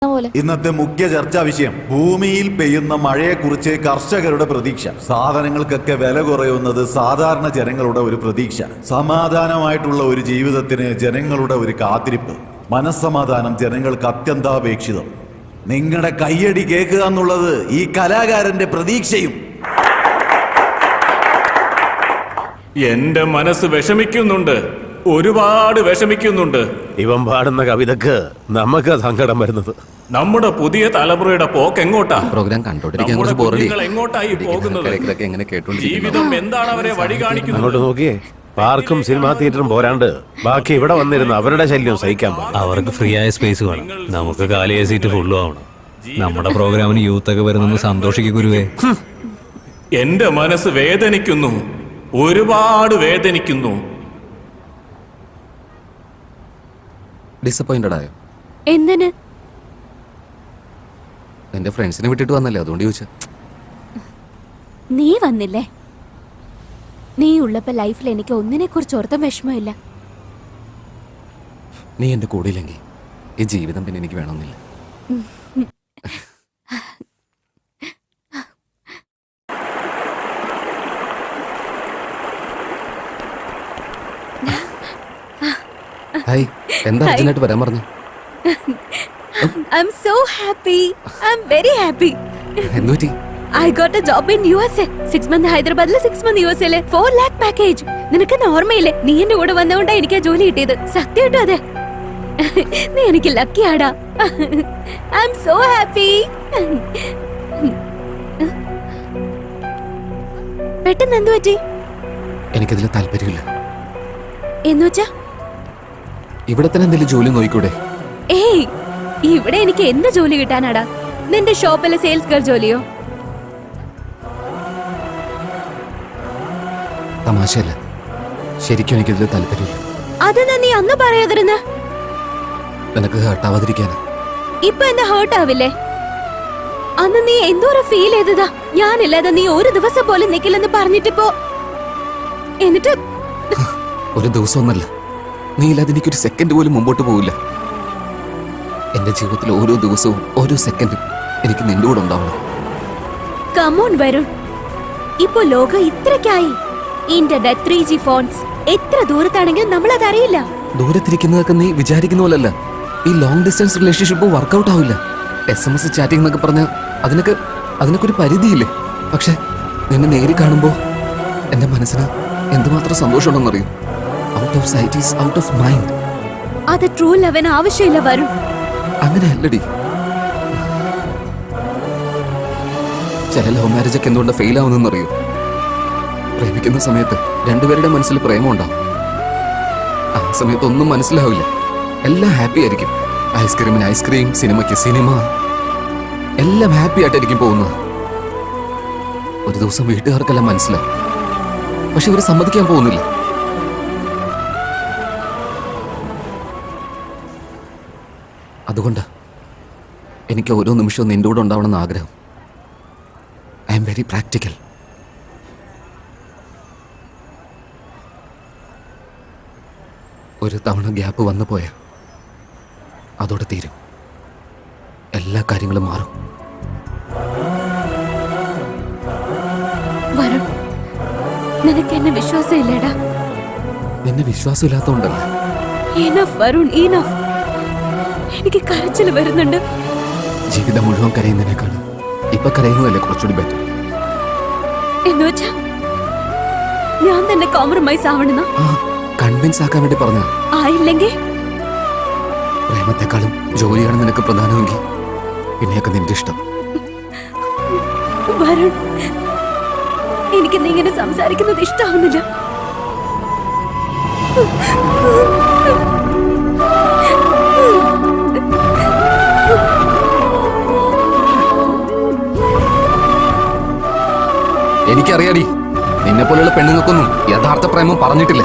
ഇന്നത്തെ മുഖ്യ ചർച്ചാ വിഷയം ഭൂമിയിൽ പെയ്യുന്ന മഴയെക്കുറിച്ച് കർഷകരുടെ പ്രതീക്ഷ. സാധനങ്ങൾക്കൊക്കെ വില കുറയുന്നത് സാധാരണ ജനങ്ങളുടെ ഒരു പ്രതീക്ഷ. സമാധാനമായിട്ടുള്ള ഒരു ജീവിതത്തിന് ജനങ്ങളുടെ ഒരു കാത്തിരിപ്പ്. മനസ്സമാധാനം ജനങ്ങൾക്ക് അത്യന്താപേക്ഷിതം. നിങ്ങളുടെ കയ്യടി കേൾക്കുക എന്നുള്ളത് ഈ കലാകാരന്റെ പ്രതീക്ഷയും. എന്റെ മനസ്സ് വിഷമിക്കുന്നുണ്ട്, ഒരുപാട് വിഷമിക്കുന്നുണ്ട്. ഇവൻ പാടുന്ന കവിതക്ക് നമുക്ക് സങ്കടം വരുന്നത്. നമ്മുടെ പുതിയ തലമുറയുടെ പോക്ക് എങ്ങോട്ടാ? പ്രോഗ്രാം കണ്ടോണ്ടിരിക്കാൻ നമ്മുടെ കുറച്ച് ബോറടി. കുഞ്ഞുങ്ങൾ എങ്ങോട്ടായി പോകുന്നത്? എങ്ങനെ ജീവിതം എന്താണ് അവരെ വഴി കാണിക്കുന്നത്? അങ്ങോട്ട് നോക്കിയേ, പാർക്കും സിനിമാ തിയേറ്ററും പോരാണ്ട് ബാക്കി ഇവിടെ വന്നിരുന്ന അവരുടെ ശല്യം സഹിക്കാൻ പാടില്ല. അവർക്ക് ഫ്രീ ആയ സ്പേസ് വേണം, നമുക്ക് കാലിയ സീറ്റ് ഫുള്ളും ആവണം. നമ്മുടെ പ്രോഗ്രാമിന് യൂത്ത് ഒക്കെ വരുന്നെന്ന് സന്തോഷിക്കും ഗുരുവേ. എന്റെ മനസ്സ് വേദനിക്കുന്നു, ഒരുപാട് വേദനിക്കുന്നു. ഡിസപ്പോയിന്റഡ് ആയോ? എന്തിന്? എന്റെ ഫ്രണ്ട്സിനെ വിട്ടിട്ട് വന്നല്ലേ, അതുകൊണ്ട് ചോദിച്ചാ. നീ വന്നില്ലേ? നീ ഉള്ളപ്പോ ലൈഫിൽ എനിക്ക് ഒന്നിനെ കുറിച്ച് ഓർത്തും വിഷമമില്ല. നീ എന്റെ കൂടെ ഇല്ലെങ്കിൽ ഈ ജീവിതം പിന്നെ എനിക്ക് വേണമെന്നില്ല. ഹായ്, എന്താ അർജന്റായിട്ട് വരാൻ പറഞ്ഞു? I'm so happy. I'm very happy. എന്തുപറ്റി? I got a job in USA. 6 month ഹൈദരാബാദിലെ 6 month USA ലെ 4 lakh പാക്കേജ്. നിനക്ക് ഓർമ്മയില്ലേ? നീ എന്റെ കൂടെ വന്നതുകൊണ്ടാ എനിക്ക് ആ ജോലി കിട്ടിയത്. സത്യമായിട്ടും അതെ. നീ എനിക്ക് ലക്കി ആടാ. I'm so happy. പെട്ടെന്ന് എന്തു പറ്റി? എനിക്കതിൽ താല്പര്യമില്ല. എന്നുവെച്ചാ? ഇവിടെ തന്നെ എന്തെങ്കിലും ജോലി നോക്കൂടെ? ഏയ്, ഇവിടെ എനിക്ക് എന്ത് ജോലി കിട്ടാനാടാ? നിന്റെ ഷോപ്പിലെ സെയിൽസ് ഗേൾ ജോലിയോ? തമാശയല്ല, ശരിക്കും എനിക്കതിൽ താല്പര്യമില്ല. അതെന്നാ നീ അന്ന് പറയാതിരുന്ന? നിനക്ക് ഹേർട്ടാവാതിരിക്കാനാ. ഇപ്പൊ എന്താ ഹേർട്ട് ആവില്ലേ? അന്ന് നീ എന്തോരം ഫീൽ ചെയ്തതാ. ഞാനില്ലാതെ നീ ഒരു ദിവസം പോലും നിക്കില്ലെന്ന് പറഞ്ഞിട്ടിപ്പോ എന്നിട്ട് ഒരു ദിവസമൊന്നല്ല, നീ ഇല്ലാതെ എനിക്കൊരു സെക്കൻഡ് പോലും മുമ്പോട്ട് പോവില്ല. എന്റെ ജീവിതത്തിൽ ഓരോ ദിവസവും ഓരോ സെക്കൻഡും എനിക്ക് നിന്റെ കൂടെ ഉണ്ടാവണം. കമോൺ വരുൺ, ഇപ്പൊ ലോകം ഇത്രക്കായി. ഇന്റർനെറ്റ് 3G ഫോൺസ് എത്ര ദൂരത്താണെങ്കിലും നമ്മളത് അറിയില്ല. ദൂരത്തിരിക്കുന്നതൊക്കെ നീ വിചാരിക്കുന്ന പോലല്ല. ഈ ലോങ് ഡിസ്റ്റൻസ് റിലേഷൻഷിപ്പ് വർക്കൗട്ട് ആവില്ല. SMS ചാറ്റിംഗ് എന്നൊക്കെ പറഞ്ഞ അതിനൊക്കെ ഒരു പരിധിയില്ലേ? പക്ഷെ നിന്നെ നേരി കാണുമ്പോ എന്റെ മനസ്സിന് എന്തുമാത്രം സന്തോഷമുണ്ടെന്നറിയും. Out of sight is out of mind. അത് ട്രൂ ലവിന് ആവശ്യമില്ല വരുൺ. അങ്ങനെയല്ലടി. ചില ലവ് മാരേജ് ഒക്കെ എന്തുകൊണ്ട് ഫെയിൽ ആവുന്നറിയോ? പ്രേമിക്കുന്ന സമയത്ത് രണ്ടുപേരുടെ മനസ്സിൽ പ്രേമമുണ്ടാവും. ആ സമയത്ത് ഒന്നും മനസ്സിലാവില്ല, എല്ലാം ഹാപ്പി ആയിരിക്കും. ഐസ്ക്രീമിന് ഐസ്ക്രീം, സിനിമയ്ക്ക് സിനിമ, എല്ലാം ഹാപ്പി ആയിട്ടായിരിക്കും പോകുന്നത്. ഒരു ദിവസം വീട്ടുകാർക്കെല്ലാം മനസ്സിലാവും, പക്ഷെ ഇവര് സമ്മതിക്കാൻ പോകുന്നില്ല. അതുകൊണ്ട് എനിക്ക് ഓരോ നിമിഷവും നിന്റെ കൂടെ ഉണ്ടാവണമെന്ന് ആഗ്രഹം. I am very practical. ഒരു തവണ ഗ്യാപ്പ് വന്നു പോയ അതോടെ തീരും. എല്ലാ കാര്യങ്ങളും മാറും. വരുൺ, നിനക്ക് എന്നെ വിശ്വാസമില്ലേടാ? നിന്നെ വിശ്വാസമില്ലാത്തതുകൊണ്ടല്ല. Enough Varun, enough. എനിക്ക് കരച്ചിൽ വരുന്നുണ്ട്. ജീവിതം മുഴുവൻ കരയുന്നതിനേക്കാൾ ഇപ്പൊ കരയുന്നതല്ലേ കുറച്ചുകൂടി ബെറ്റർ. എന്നുവെച്ചാ ഞാൻ തന്നെ കോംപ്രമൈസ് ആവണെന്നോ? കൺവിൻസ് ആക്കാൻ വേണ്ടി പറഞ്ഞ. ആയില്ലെങ്കിൽ പ്രേമത്തെക്കാളും ജോലിയാണ് നിനക്ക് പ്രധാനമെങ്കിൽ പിന്നെയൊക്കെ നിന്റെ ഇഷ്ടം. വരുൺ, എനിക്ക് നീ ഇങ്ങനെ സംസാരിക്കുന്നത് ഇഷ്ടാവുന്നില്ല. എനിക്കറിയാടി, നിന്നെ പോലെയുള്ള പെണ്ണുങ്ങൾക്കൊന്നും യഥാർത്ഥ പ്രേമം പറഞ്ഞിട്ടില്ല.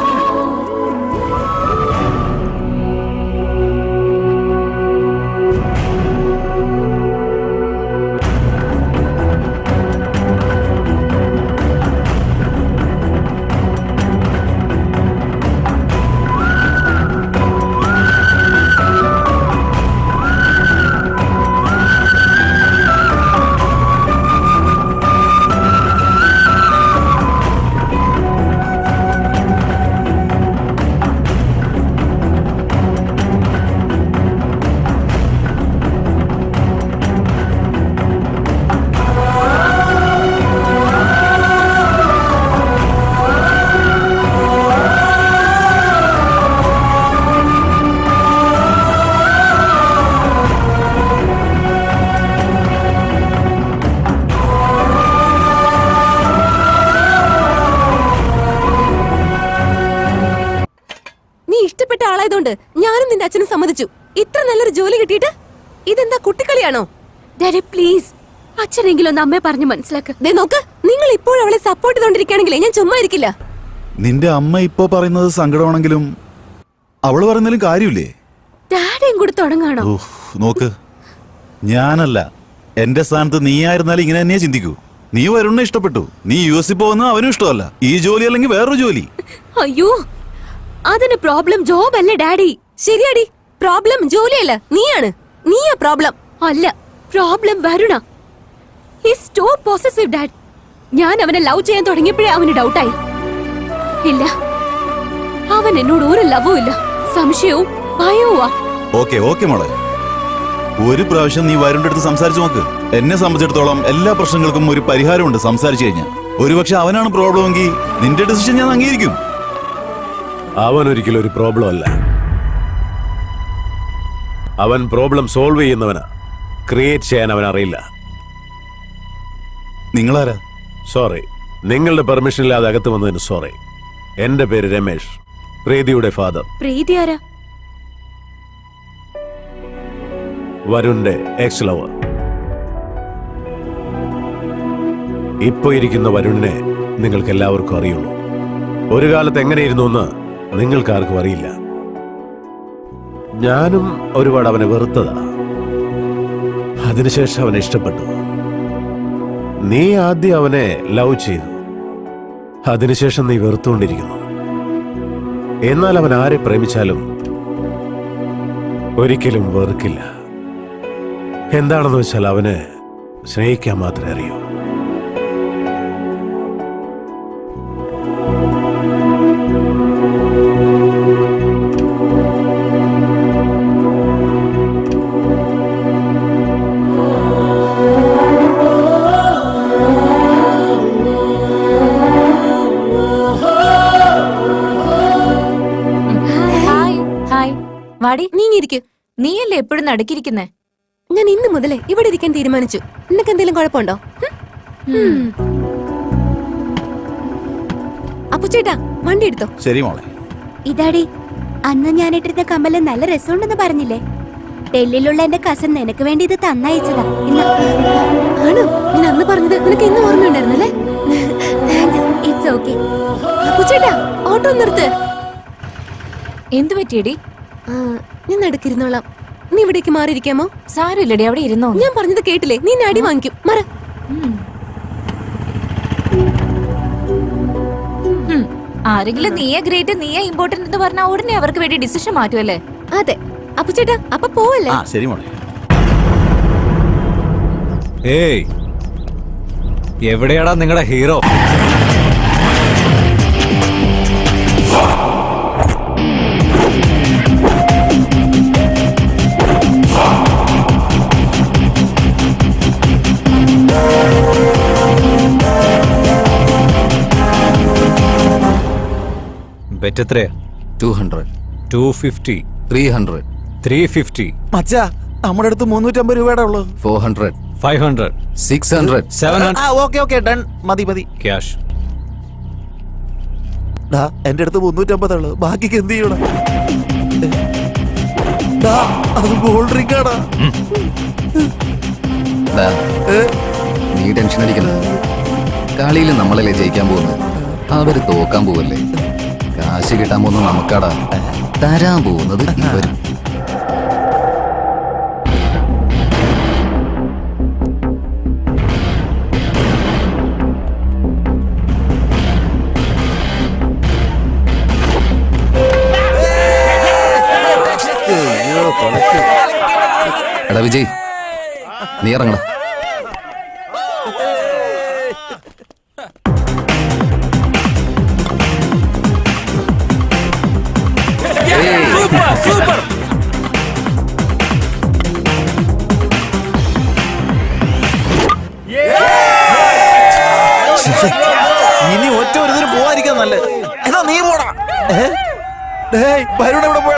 അതുകൊണ്ട് ഞാനും നിന്റെ അച്ഛനും സമ്മതിച്ചു. ഇത്ര നല്ലൊരു ജോലി കിട്ടിയിട്ട് ഇതെന്താ കുട്ടിക്കളിയാണോ? ഡാഡി പ്ലീസ്, അച്ഛനെങ്കിലും ഒന്ന് അമ്മയെ പറഞ്ഞു മനസ്സിലാക്ക്. ദേ നോക്ക്, നിങ്ങൾ ഇപ്പോഴും അവളെ സപ്പോർട്ട് ചെയ്തോണ്ടിരിക്കുകയാണെങ്കിലേ ഞാൻ ചുമ്മാ ഇരിക്കില്ല. നിന്റെ അമ്മ ഇപ്പോ പറയുന്നത് സങ്കടമാണെങ്കിലും അവള് പറയുന്നതിലും കാര്യമില്ലേ? ഡാഡിയും കൂടി തുടങ്ങാണോ? ഊഹ്, നോക്ക്, ഞാനല്ല, എന്റെ സ്ഥാനത്ത് നീ ആയിരുന്നാലും ഇങ്ങനെ തന്നെയാ ചിന്തിക്കൂ. നീ വരുണ്ണ ഇഷ്ടപ്പെട്ടു, നീ US പോകുന്നത് അവനും ഇഷ്ടമല്ല. ഈ ജോലി അല്ലെങ്കിൽ വേറൊരു ജോലി. അയ്യോ, അതിന് പ്രോബ്ലം ജോബ് അല്ലേ ഡാഡി? ശരിയാടി, പ്രോബ്ലം ജോലിയല്ല, നീയാണ്. നീയാ പ്രോബ്ലം. അല്ല, പ്രോബ്ലം വരുണ. His too possessive dad. ഞാൻ അവനെ ലവ് ചെയ്യാൻ തുടങ്ങിയപ്പോഴേ അവന് ഡൗട്ടായി. ഇല്ല, അവൻ എന്നോട് ഒരു ലവും ഇല്ല, സംശയവും ഭയവുമാ. ഓക്കെ ഓക്കെ മോളെ, ഒരു പ്രാവശ്യം നീ വരുണിന്റെ അടുത്ത് സംസാരിച്ചു നോക്ക്. എന്നെ സംബന്ധിച്ചിടത്തോളം എല്ലാ പ്രശ്നങ്ങൾക്കും ഒരു പരിഹാരമുണ്ട് സംസാരിച്ചു കഴിഞ്ഞാൽ. ഒരുപക്ഷെ അവനാണ് പ്രോബ്ലം എങ്കിൽ നിന്റെ ഡിസിഷൻ ഞാൻ അംഗീകരിക്കും. അവൻ ഒരിക്കലും ഒരു പ്രോബ്ലം അല്ല. അവൻ പ്രോബ്ലം സോൾവ് ചെയ്യുന്നവനാ, ക്രിയേറ്റ് ചെയ്യാൻ അവൻ അറിയില്ല. നിങ്ങളാരാ? സോറി, നിങ്ങളുടെ പെർമിഷൻ ഇല്ലാതെ അകത്ത് വന്നതിന് സോറി. എന്റെ പേര് രമേശ്, പ്രീതിയുടെ ഫാദർ. പ്രീതി ആരാ? വരുണിന്റെ എക്സ് ലവർ. ഇപ്പൊ ഇരിക്കുന്ന വരുണിനെ നിങ്ങൾക്ക് എല്ലാവർക്കും അറിയുള്ളൂ. ഒരു കാലത്ത് എങ്ങനെയിരുന്നു എന്ന് നിങ്ങൾക്കാർക്കും അറിയില്ല. ഞാനും ഒരുപാട് അവനെ വെറുത്തതാ. അതിനുശേഷം അവനെ ഇഷ്ടപ്പെട്ടു. നീ ആദ്യം അവനെ ലവ് ചെയ്തു, അതിനുശേഷം നീ വെറുത്തുകൊണ്ടിരിക്കുന്നു. എന്നാൽ അവൻ ആരെ പ്രേമിച്ചാലും ഒരിക്കലും വെറുക്കില്ല. എന്താണെന്ന് വെച്ചാൽ അവന് സ്നേഹിക്കാൻ മാത്രമേ അറിയൂ. വാടി, നീങ്ങിരിക്കൂ. നീയല്ലേ എപ്പോഴും നടക്കിരിക്കുന്നേ? ഞാൻ ഇന്ന് മുതലേ ഇവിടെ ഇരിക്കാൻ തീരുമാനിച്ചു. നിനക്ക് എന്തെങ്കിലും കുഴപ്പമുണ്ടോ? അപ്പു ചേട്ടാ, വണ്ടി എടുത്തോ. ശരി മോളെ. ഇതാടി, അന്ന് ഞാൻ ഇട്ടിരുന്ന കമ്മല് നല്ല രസമുണ്ടെന്ന് പറഞ്ഞില്ലേ? ഡൽഹിയിലുള്ള എന്റെ കസൻ നിനക്ക് വേണ്ടി ഇത് തന്നയച്ചതാ. ആണോ? ഞാൻ അന്ന് പറഞ്ഞത് നിനക്ക് ഇന്ന് ഓർമ്മയുണ്ടായിരുന്നല്ലേ? It's okay. അപ്പു ചേട്ടാ, ഓട്ടോ നിർത്ത്. എന്തു പറ്റിയടി? ഞാൻ നടക്കിരുന്നോളാം. നീ ഇവിടേക്ക് മാറിയിരിക്കാമോ? സാരമില്ലടി, അവിടെ ഇരുന്നോ. ഞാൻ പറഞ്ഞത് കേട്ടില്ലേ? നീ അടി വാങ്ങിക്കും. മറ. ആരെങ്കിലും നീയെ ഗ്രേറ്റ്, നീയെ ഇമ്പോർട്ടന്റ് എന്ന് പറഞ്ഞാൽ ഉടനെ അവർക്ക് വേണ്ടി ഡിസിഷൻ മാറ്റുമല്ലേ? അതെ. അപ്പു ചേട്ടാ, അപ്പൊ പോവല്ലേ? ആ ശരി മോളെ. ഏയ്, എവിടെയാടാ നിങ്ങളുടെ ഹീറോ? ബെറ്റ് എത്രയാ? 200, 250, 300, 350, മച്ചാ, നമ്മുടെ അടുത്ത് 350 രൂപയുടെ ഉള്ളത്. 400, 500, 600. 700. ഓക്കെ ഡൺ, മതി മതി. ക്യാഷ്. എന്റെ അടുത്ത് 350 ഉള്ളത്, ബാക്കിക്ക് എന്ത് ചെയ്യണം? അത് ഗോൾഡ് ഡ്രിങ്ക് ആടാ. ദാ, നീ ടെൻഷൻ അടിക്കണ്ട. കളിയിൽ നമ്മളല്ലേ ജയിക്കാൻ പോകുന്നത്, അവര് തോക്കാൻ പോവല്ലേ. കാശ് കിട്ടാൻ പോകുന്നത് നമുക്കാടാ, തരാൻ പോകുന്നത് ഇവരും. എടാ വിജയ്, നീ ഇറങ്ങടാ. ഇനി ഒറ്റ ഒരു പോവാതിരിക്കാൻ നല്ലത്. എന്നാ നീ പോടാ. വരുൺ എവിടെ പോയി?